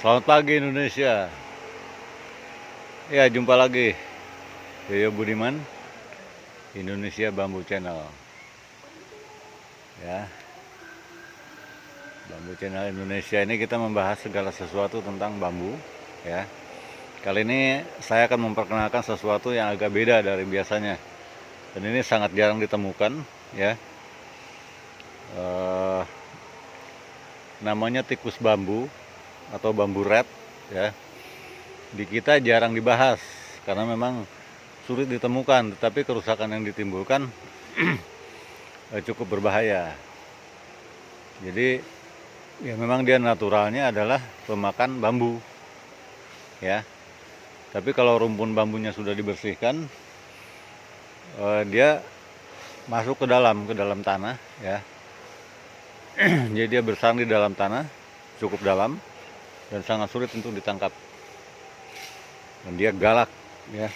Selamat pagi Indonesia. Ya, jumpa lagi Yoyo Budiman, Indonesia Bambu Channel. Ya, Bambu Channel Indonesia ini kita membahas segala sesuatu tentang bambu. Ya, kali ini saya akan memperkenalkan sesuatu yang agak beda dari biasanya. Dan ini sangat jarang ditemukan. Ya, namanya tikus bambu atau bambu red. Ya, di kita jarang dibahas karena memang sulit ditemukan, tetapi kerusakan yang ditimbulkan cukup berbahaya. Jadi ya memang dia naturalnya adalah pemakan bambu, ya. Tapi kalau rumpun bambunya sudah dibersihkan, dia masuk ke dalam tanah, ya. Jadi dia bersarang di dalam tanah, cukup dalam dan sangat sulit untuk ditangkap. Dan dia galak, ya.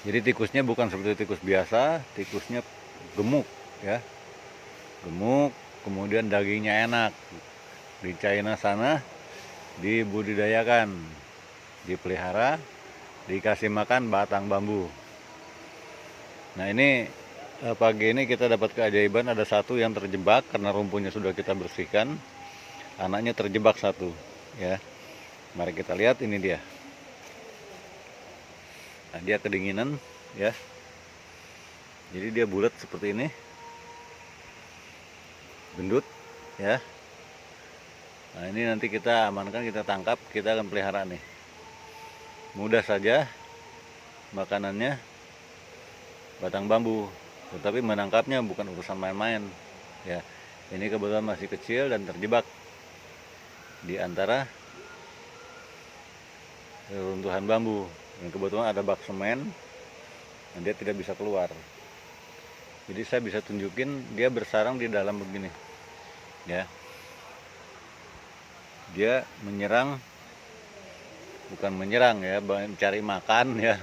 Jadi tikusnya bukan seperti tikus biasa, tikusnya gemuk, ya. Gemuk, kemudian dagingnya enak. Di China sana dibudidayakan, dipelihara, dikasih makan batang bambu. Nah, ini pagi ini kita dapat keajaiban, ada satu yang terjebak karena rumputnya sudah kita bersihkan. Anaknya terjebak satu, ya. Mari kita lihat, ini dia. Nah, dia kedinginan, ya. Jadi dia bulat seperti ini, gendut, ya. Nah, ini nanti kita amankan, kita tangkap, kita akan pelihara nih. Mudah saja, makanannya batang bambu, tetapi menangkapnya bukan urusan main-main, ya. Ini kebetulan masih kecil dan terjebak di antara runtuhan bambu. Dan kebetulan ada bak semen dan dia tidak bisa keluar. Jadi saya bisa tunjukin dia bersarang di dalam begini, ya. Dia menyerang, bukan menyerang, ya, mencari makan, ya.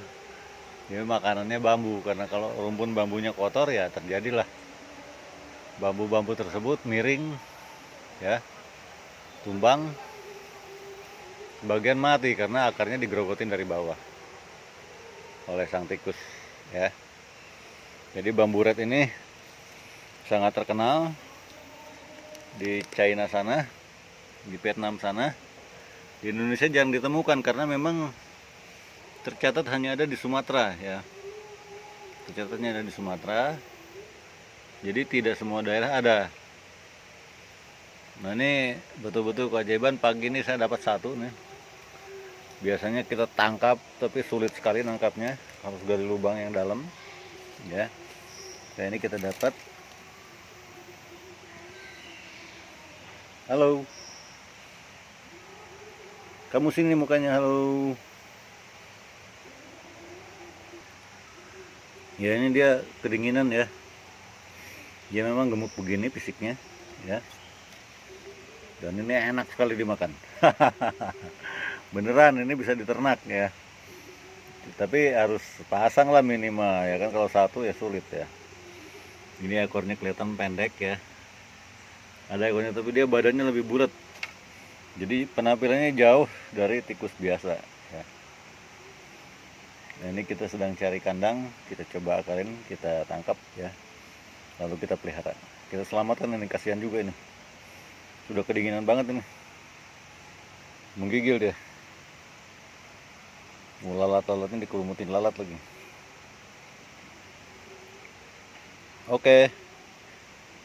Jadi makanannya bambu, karena kalau rumpun bambunya kotor, ya terjadilah bambu-bambu tersebut miring, ya, tumbang, sebagian mati karena akarnya digerogotin dari bawah oleh sang tikus, ya. Jadi bambu red ini sangat terkenal di China sana, di Vietnam sana. Di Indonesia jarang ditemukan karena memang tercatat hanya ada di Sumatera, ya. Tercatatnya ada di Sumatera. Jadi tidak semua daerah ada. Nah, ini betul-betul keajaiban. Pagi ini saya dapat satu nih. Biasanya kita tangkap tapi sulit sekali nangkapnya, harus gali lubang yang dalam, ya. Nah, ini kita dapat. Halo, kamu sini mukanya, halo. Ya, ini dia kedinginan, ya. Dia memang gemuk begini fisiknya, ya. Dan ini enak sekali dimakan. Beneran, ini bisa diternak, ya. Tapi harus pasang lah minimal, ya kan, kalau satu ya sulit, ya. Ini ekornya kelihatan pendek, ya. Ada ekornya tapi dia badannya lebih bulat. Jadi penampilannya jauh dari tikus biasa, ya. Nah, ini kita sedang cari kandang, kita coba akalin, kita tangkap, ya. Lalu kita pelihara. Kita selamatkan, ini kasihan juga ini. Sudah kedinginan banget ini. Menggigil dia. Lalat-lalatnya dikelumutin lalat lagi. Oke,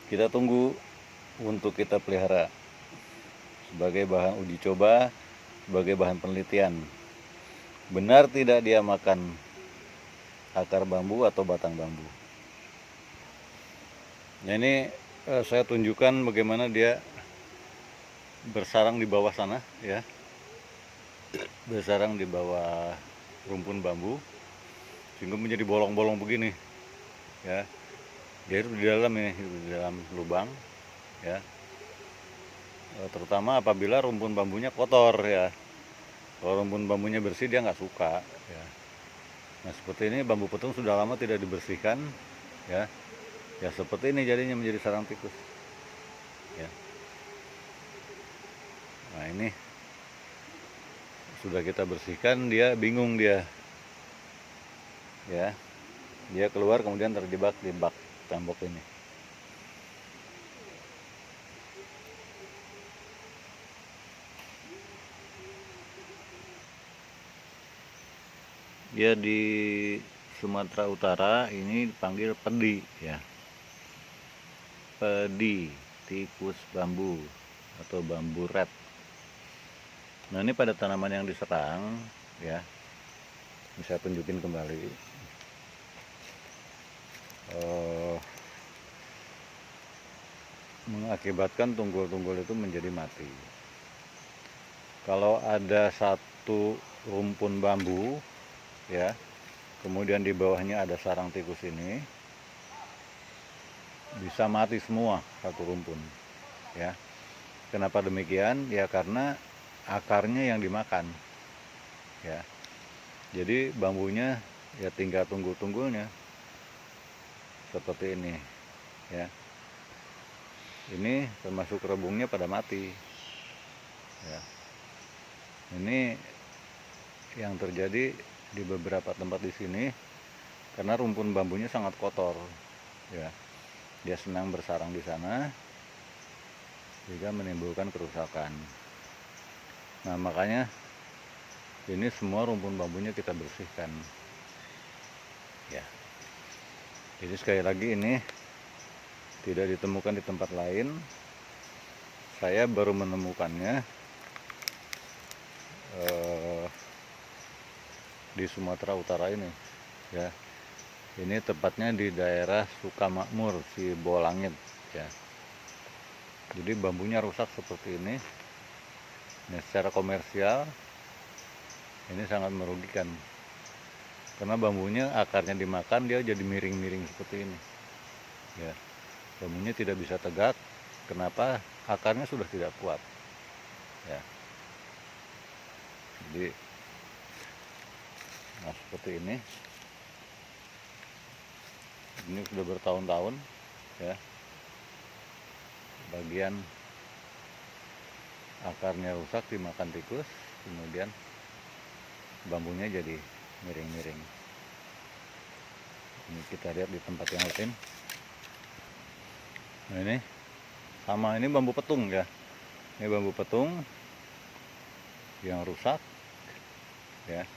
kita tunggu untuk kita pelihara sebagai bahan uji coba, sebagai bahan penelitian. Benar tidak dia makan akar bambu atau batang bambu. Nah, ini saya tunjukkan bagaimana dia bersarang di bawah sana, ya. Bersarang di bawah rumpun bambu sehingga menjadi bolong-bolong begini, ya. Dia hidup di dalam ini, hidup di dalam lubang, ya. Terutama apabila rumpun bambunya kotor, ya. Kalau rumpun bambunya bersih dia nggak suka, ya. Nah, seperti ini bambu petung sudah lama tidak dibersihkan, ya. Ya seperti ini jadinya menjadi sarang tikus, ya. Nah, ini sudah kita bersihkan dia bingung dia, ya, dia keluar kemudian terjebak di bak tembok ini. Dia di Sumatera Utara ini dipanggil pedi, ya, pedi, tikus bambu atau bambu red. Nah, ini pada tanaman yang diserang, ya, ini saya tunjukin kembali. Mengakibatkan tunggul-tunggul itu menjadi mati. Kalau ada satu rumpun bambu, ya, kemudian di bawahnya ada sarang tikus ini, bisa mati semua satu rumpun, ya. Kenapa demikian? Ya karena akarnya yang dimakan, ya. Jadi bambunya ya tinggal tunggul-tunggulnya seperti ini, ya. Ini termasuk rebungnya pada mati, ya. Ini yang terjadi di beberapa tempat di sini karena rumpun bambunya sangat kotor, ya. Dia senang bersarang di sana sehingga menimbulkan kerusakan. Nah, makanya ini semua rumpun bambunya kita bersihkan, ya. Jadi sekali lagi ini tidak ditemukan di tempat lain. Saya baru menemukannya di Sumatera Utara ini, ya. Ini tepatnya di daerah Sukamakmur, Sibolangit, ya. Jadi bambunya rusak seperti ini. Nah, secara komersial ini sangat merugikan karena bambunya akarnya dimakan dia jadi miring-miring seperti ini, ya. Bambunya tidak bisa tegak. Kenapa? Akarnya sudah tidak kuat, ya. Jadi nah seperti ini sudah bertahun-tahun, ya. Bagian akarnya rusak dimakan tikus, kemudian bambunya jadi miring-miring. Ini kita lihat di tempat yang lain. Nah, ini sama, ini bambu petung, ya. Ini bambu petung yang rusak, ya,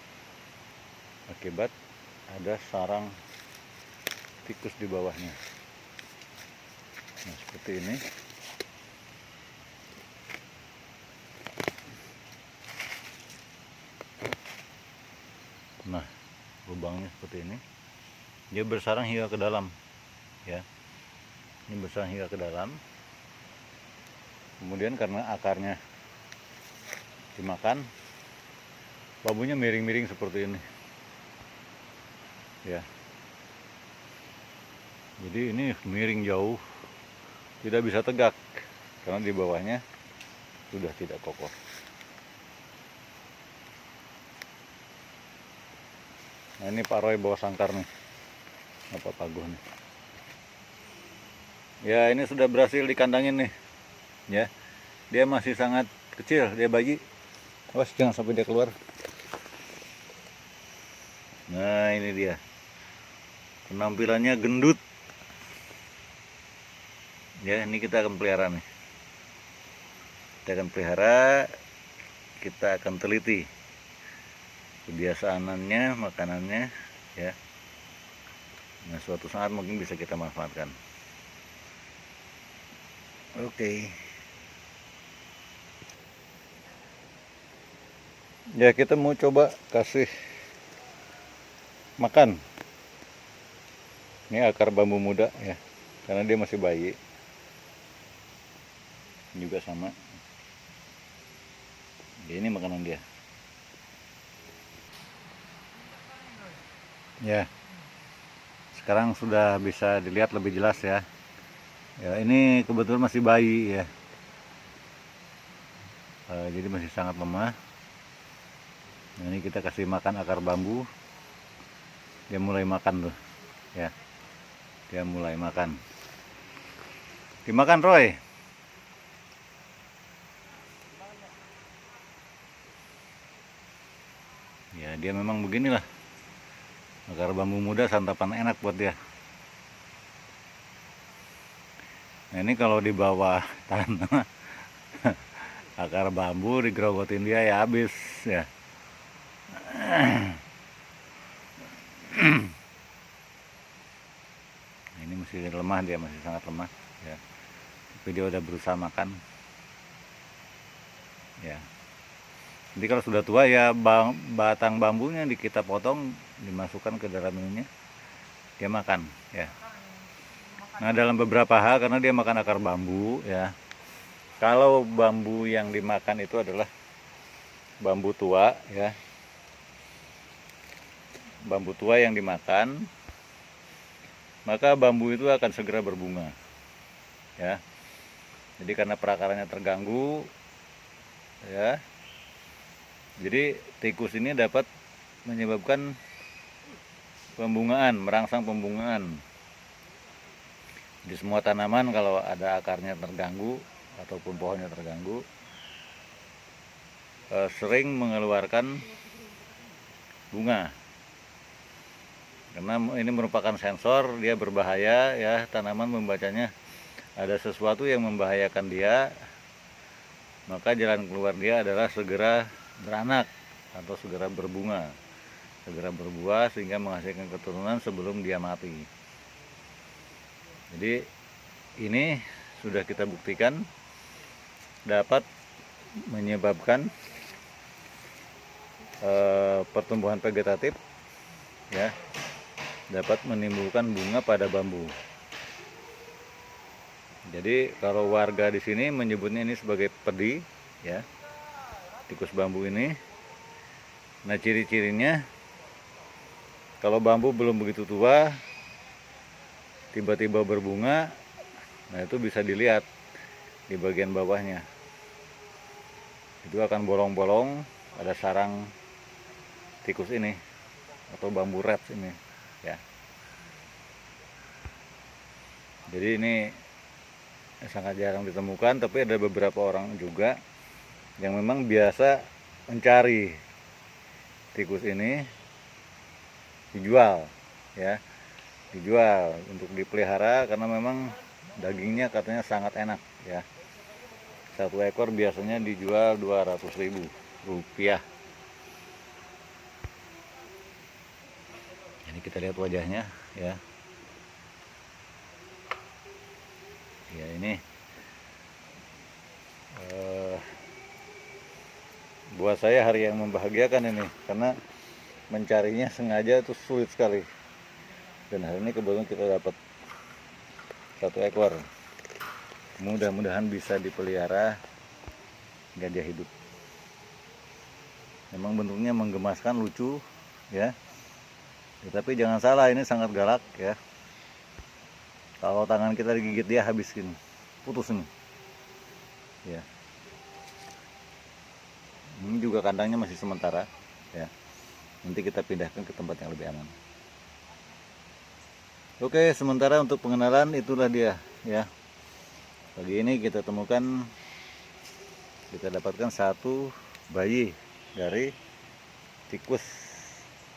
akibat ada sarang tikus di bawahnya. Nah, seperti ini. Nah, lubangnya seperti ini. Dia bersarang hingga ke dalam, ya. Ini bersarang hingga ke dalam. Kemudian karena akarnya dimakan, bambunya miring-miring seperti ini, ya. Jadi ini miring jauh, tidak bisa tegak karena di bawahnya sudah tidak kokoh. Nah, ini Pak Roy bawa sangkar nih, apa paguh nih. Ya, ini sudah berhasil dikandangin nih, ya. Dia masih sangat kecil, dia bayi. Awas jangan sampai dia keluar. Nah, ini dia. Penampilannya gendut. Ya, ini kita akan pelihara nih. Kita akan pelihara, kita akan teliti kebiasaannya, makanannya, ya. Nah, suatu saat mungkin bisa kita manfaatkan. Oke. Ya, kita mau coba kasih makan. Ini akar bambu muda, ya, karena dia masih bayi. Ini juga sama. Ya, ini makanan dia. Ya, sekarang sudah bisa dilihat lebih jelas, ya. Ya, ini kebetulan masih bayi, ya. Jadi masih sangat lemah. Nah, ini kita kasih makan akar bambu. Dia mulai makan tuh, ya. Dia mulai makan. Dimakan, Roy. Ya dia memang beginilah, akar bambu muda santapan enak buat dia. Nah ini kalau di bawah tanah akar bambu digerogotin dia ya habis ya. Ini masih lemah, dia masih sangat lemah ya, tapi dia udah berusaha makan ya. Jadi kalau sudah tua ya batang bambunya kita potong, dimasukkan ke dalam ininya, dia makan ya. Nah dalam beberapa hal, karena dia makan akar bambu ya, kalau bambu yang dimakan itu adalah bambu tua ya, bambu tua yang dimakan, maka bambu itu akan segera berbunga ya. Jadi karena perakarannya terganggu ya, jadi tikus ini dapat menyebabkan pembungaan, merangsang pembungaan di semua tanaman. Kalau ada akarnya terganggu ataupun pohonnya terganggu, sering mengeluarkan bunga. Karena ini merupakan sensor, dia berbahaya ya, tanaman membacanya ada sesuatu yang membahayakan dia, maka jalan keluar dia adalah segera beranak atau segera berbunga, segera berbuah sehingga menghasilkan keturunan sebelum dia mati. Jadi ini sudah kita buktikan dapat menyebabkan pertumbuhan vegetatif ya, dapat menimbulkan bunga pada bambu. Jadi kalau warga di sini menyebutnya ini sebagai pedi ya, tikus bambu ini. Nah ciri-cirinya, kalau bambu belum begitu tua tiba-tiba berbunga, nah itu bisa dilihat di bagian bawahnya, itu akan bolong-bolong, ada sarang tikus ini atau bambu rats ini ya. Jadi ini sangat jarang ditemukan, tapi ada beberapa orang juga yang memang biasa mencari tikus ini dijual ya, dijual untuk dipelihara karena memang dagingnya katanya sangat enak ya. Satu ekor biasanya dijual Rp200.000. Ini kita lihat wajahnya ya. Ya ini buat saya hari yang membahagiakan ini, karena mencarinya sengaja itu sulit sekali. Dan hari ini kebetulan kita dapat satu ekor. Mudah-mudahan bisa dipelihara hingga dia hidup. Memang bentuknya menggemaskan, lucu ya. Tapi jangan salah, ini sangat galak ya. Kalau tangan kita digigit dia habiskin, putus ini. Ya. Ini juga kandangnya masih sementara ya. Nanti kita pindahkan ke tempat yang lebih aman. Oke, sementara untuk pengenalan itulah dia ya. Pagi ini kita temukan, kita dapatkan satu bayi dari tikus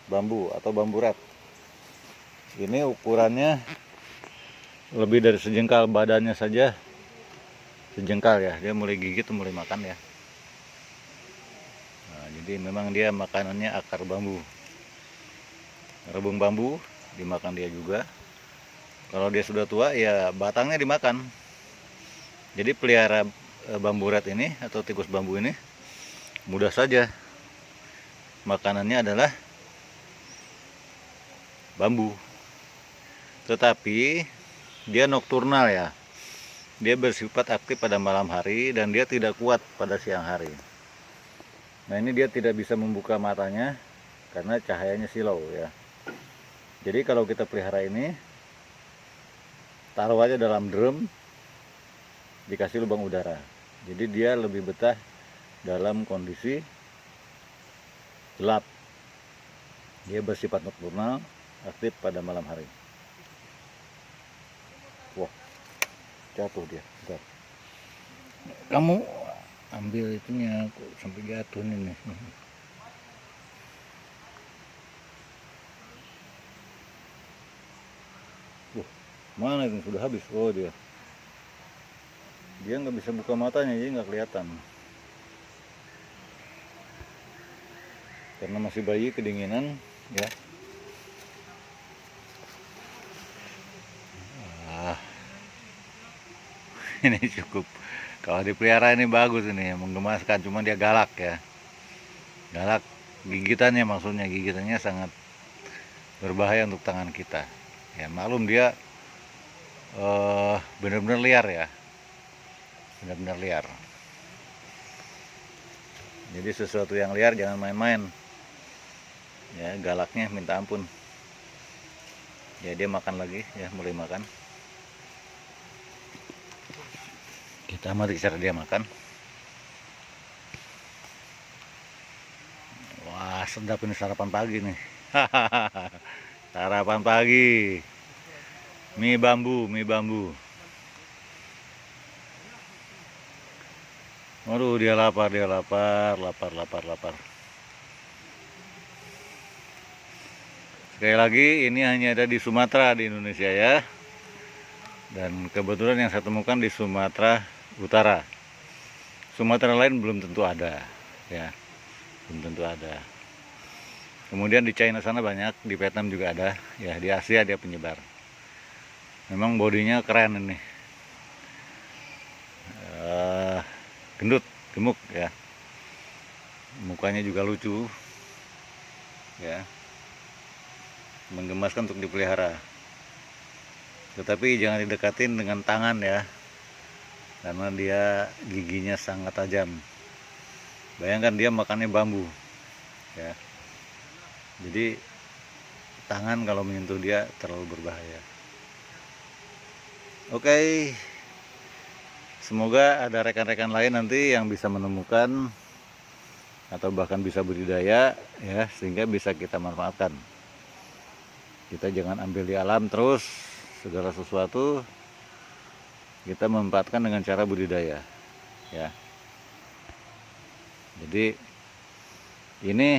bambu atau bambu rat. Ini ukurannya lebih dari sejengkal, badannya saja sejengkal ya. Dia mulai gigit, mulai makan ya. Nah, jadi memang dia makanannya akar bambu, rebung bambu dimakan dia juga. Kalau dia sudah tua ya batangnya dimakan. Jadi pelihara bambu rat ini atau tikus bambu ini mudah saja. Makanannya adalah bambu. Tetapi dia nokturnal ya. Dia bersifat aktif pada malam hari dan dia tidak kuat pada siang hari. Nah ini dia tidak bisa membuka matanya karena cahayanya silau ya. Jadi kalau kita pelihara ini, taruh aja dalam drum, dikasih lubang udara. Jadi dia lebih betah dalam kondisi gelap. Dia bersifat nokturnal, aktif pada malam hari. Wah, jatuh dia. Bentar. Kamu ambil itunya, kok sampai jatuh ini. Mana ini sudah habis? Oh dia nggak bisa buka matanya, jadi nggak kelihatan karena masih bayi, kedinginan ya. Ini cukup, kalau dipelihara ini bagus, ini menggemaskan, cuma dia galak ya, galak. Gigitannya, maksudnya gigitannya sangat berbahaya untuk tangan kita ya. Maklum dia benar-benar liar ya, benar-benar liar. Jadi sesuatu yang liar jangan main-main ya, galaknya minta ampun ya. Dia makan lagi ya, mulai makan. Kita amati cara dia makan. Wah, sedap ini sarapan pagi nih. Sarapan pagi, mie bambu. Waduh, dia lapar. Sekali lagi, ini hanya ada di Sumatera di Indonesia ya. Dan kebetulan yang saya temukan di Sumatera Utara. Sumatera lain belum tentu ada ya, belum tentu ada. Kemudian di China sana banyak, di Vietnam juga ada ya, di Asia dia penyebar. Memang bodinya keren ini, gendut, gemuk ya, mukanya juga lucu ya, menggemaskan untuk dipelihara. Tetapi jangan didekatin dengan tangan ya, karena dia giginya sangat tajam. Bayangkan dia makannya bambu ya, jadi tangan kalau menyentuh dia terlalu berbahaya. Oke, semoga ada rekan-rekan lain nanti yang bisa menemukan atau bahkan bisa budidaya ya, sehingga bisa kita manfaatkan. Kita jangan ambil di alam terus, segala sesuatu kita memanfaatkan dengan cara budidaya ya. Jadi ini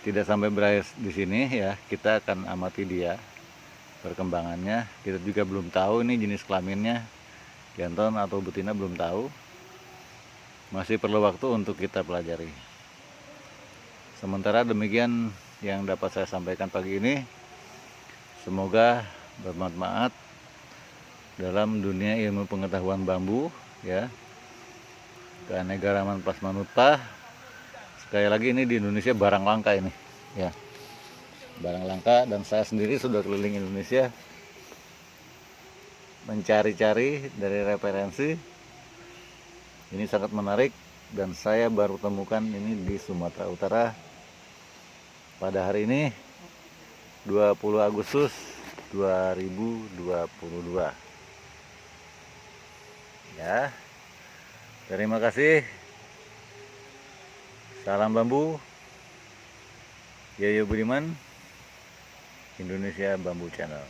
tidak sampai berakhir di sini ya, kita akan amati dia perkembangannya. Kita juga belum tahu ini jenis kelaminnya jantan atau betina, belum tahu, masih perlu waktu untuk kita pelajari. Sementara demikian yang dapat saya sampaikan pagi ini. Semoga bermanfaat dalam dunia ilmu pengetahuan bambu ya, keanekaragaman plasmanuta. Sekali lagi, ini di Indonesia barang langka ini ya, barang langka. Dan saya sendiri sudah keliling Indonesia mencari-cari dari referensi. Ini sangat menarik dan saya baru temukan ini di Sumatera Utara pada hari ini 20 Agustus 2022 ya. Terima kasih. Salam bambu. Yayo Budiman, Indonesia Bambu Channel.